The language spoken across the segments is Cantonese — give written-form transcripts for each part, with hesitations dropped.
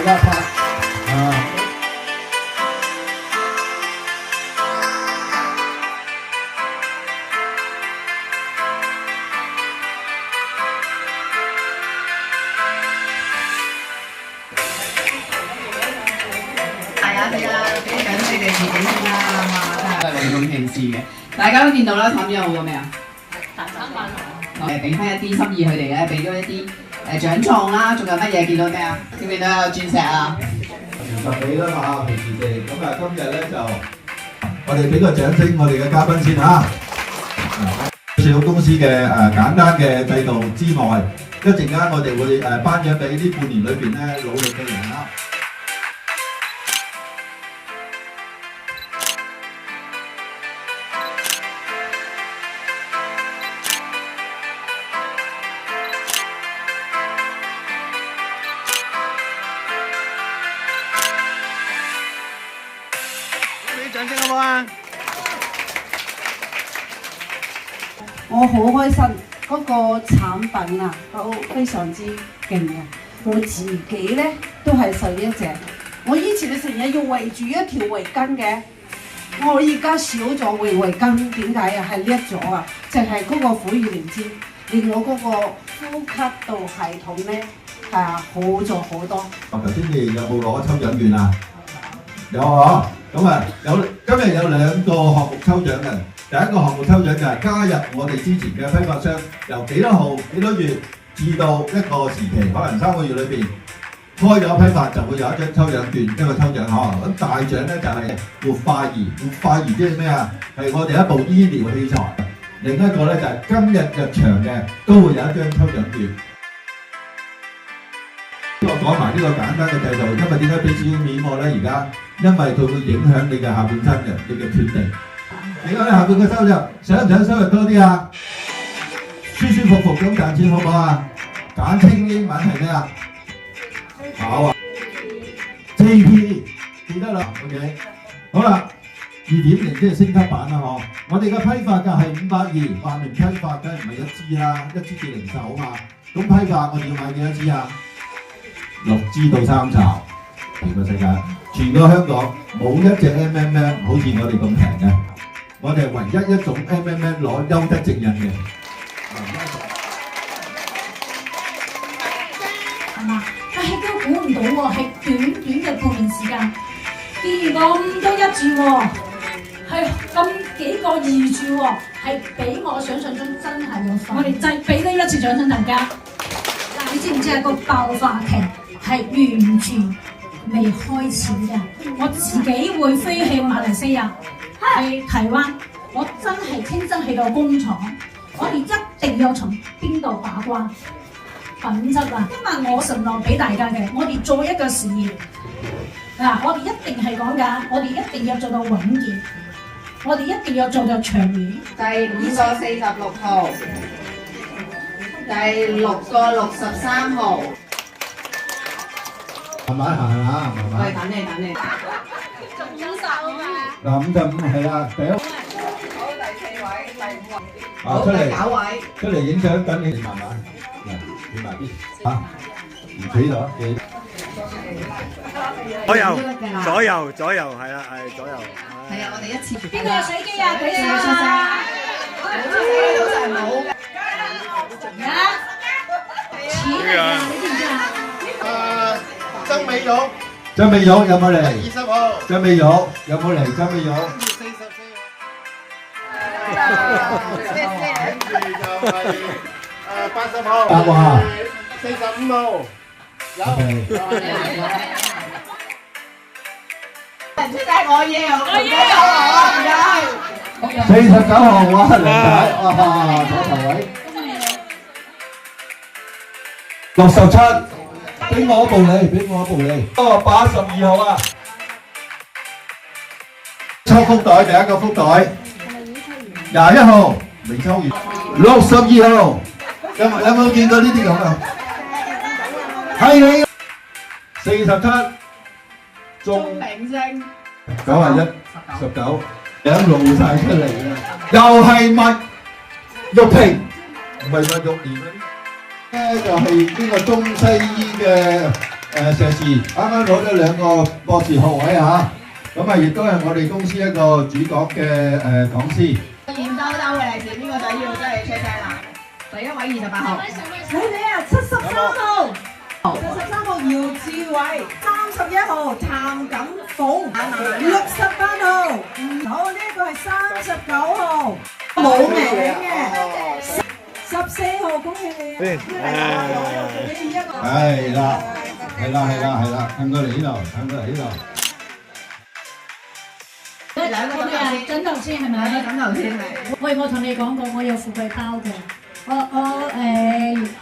家拍啊！係啊，俾緊你哋自己先啦，真係咁平視嘅。大家都見到啦，產品有好過咩啊？俾翻一啲心意佢哋嘅，俾咗一啲獎狀啦，仲有乜嘢？見到咩啊？見唔見到有鑽石啊？實俾啦嘛，平時哋咁啊，今日咧就我哋俾個掌聲我哋嘅嘉賓先嚇。上市公司嘅簡單嘅制度之外，一陣間我哋會頒獎俾呢半年裏邊咧努力嘅人啦。掌聲好唔好啊？我好開心，嗰個產品啊都非常之勁嘅。我自己咧都係受一隻，我以前成日要圍住一條圍巾嘅，我而家少咗圍巾，點解啊？係叻咗啊！就係嗰個虎耳靈芝，令我嗰個呼吸道系統咧係好咗好多。頭先你有冇攞抽獎券啊？有啊！咁啊，今日有2個項目抽獎嘅。第一個項目抽獎就係加入我哋之前嘅批發商，由幾多號幾多月至到一個時期，可能3個月裏邊開咗批發就會有一張抽獎券，一個抽獎項。咁大獎咧就係活化儀，活化儀即係咩啊？係我哋一部醫療器材。另一個咧就係今日入場嘅都會有一張抽獎券。我講埋呢個簡單嘅制度，因為點解俾少少面我咧？而家因為佢會影響你嘅下半身嘅，你嘅決定。你講你下半嘅收入，想唔想收入多啲啊？舒舒服服咁賺錢好唔好啊？簡稱英文係咩啊？好啊 ，JP 記得啦 ，OK。好啦，2.0即係升級版啦，嗬。我哋嘅批發價係520，話明批發梗係唔係1支啦，1支至零售啊嘛。咁批發我哋要買幾多支啊？6支到3巢，全個世界，全個香港冇一隻 MMM 好似我哋咁平嘅，我哋係唯一一種 MMM 攞優德證印嘅。係嘛？但係都估唔到喎，係短短嘅半年時間，竟然咁多一注喎，係咁幾個二注喎，係比我想象中真係要快。我哋再俾多一次掌聲大家。嗱，你知唔知啊？個爆發期係完全未開始嘅。我自己會飛去馬來西亞，去台灣，我真係親身去到工廠，我哋一定要從邊度把關品質啊！因為我承諾俾大家嘅，我哋做一個事業嗱，我哋一定係講緊，我哋一定要做到穩健，我哋一定要做到長遠。第5個46號，第6個63號。慢慢行下，慢慢。喂，等你。嗱，55係啦，第一。好，第4位，第5位。好，好，第9位。出嚟影相，等你慢慢。嗱，轉埋啲嚇，唔企咗嘅。左右，係啦，係左右。係啊，我哋一次。邊個有水機啊？舉手出聲。好似冇嘅。啊！錢嚟㗎，你知唔知啊？曾美玉張美玉有冇嚟20號，張美玉有冇嚟？張美玉。跟住就係80號，答話45號，有。唔知係我要49號哇，梁太哇，左頭位。67，俾我一部你。哦，82號啊。抽福袋，第一個福袋。21號，未抽完。62號，有冇見過呢啲咁啊？係你。47，鐘明星。91、19，兩露晒出嚟啦。又係麥玉萍，唔係麥玉蓮嗰啲。咧就係呢個中西醫嘅碩士，啱啱攞咗2個博士學位嚇，咁啊亦都係我哋公司一個主角嘅講師。現兜兜嘅利是，邊個仔要真係出聲啦？第一位28號。你哋啊，73號，73號姚志偉，31號譚錦鳳，68號，好呢個係39號，冇名嘅，14號，恭喜你啊！係啦，向過嚟呢度，向過嚟呢度。兩個你啊，枕頭先係咪？枕頭先係。喂，我同你講過，我有富貴包嘅，我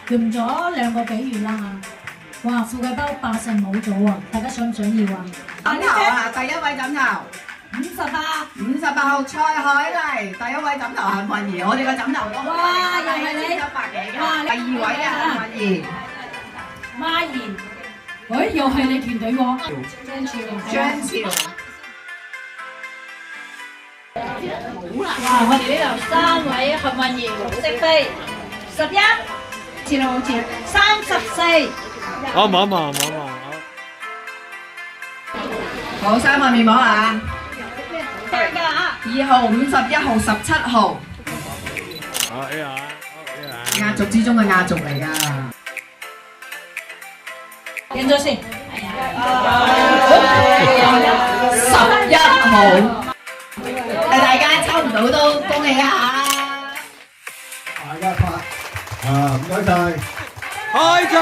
用咗2個幾月啦嚇。哇，富貴包80冇咗喎，大家想唔想要啊？枕頭啊，第一位枕頭。 58 號蔡海麗，第一位枕頭幸運兒，我哋個枕頭都哇又係你100幾㗎。哇第2位嘅幸運兒媽兒，喂，又係你團隊喎，張潮。哇！我哋呢度3位幸運兒識飛11，似啦好似34。冇。好3個面膜啊大家啊！2號、51號、17號，壓軸之中嘅壓軸嚟㗎。認咗先。11號，大家抽唔到都恭喜一下啦！大家拍，唔該晒。開獎！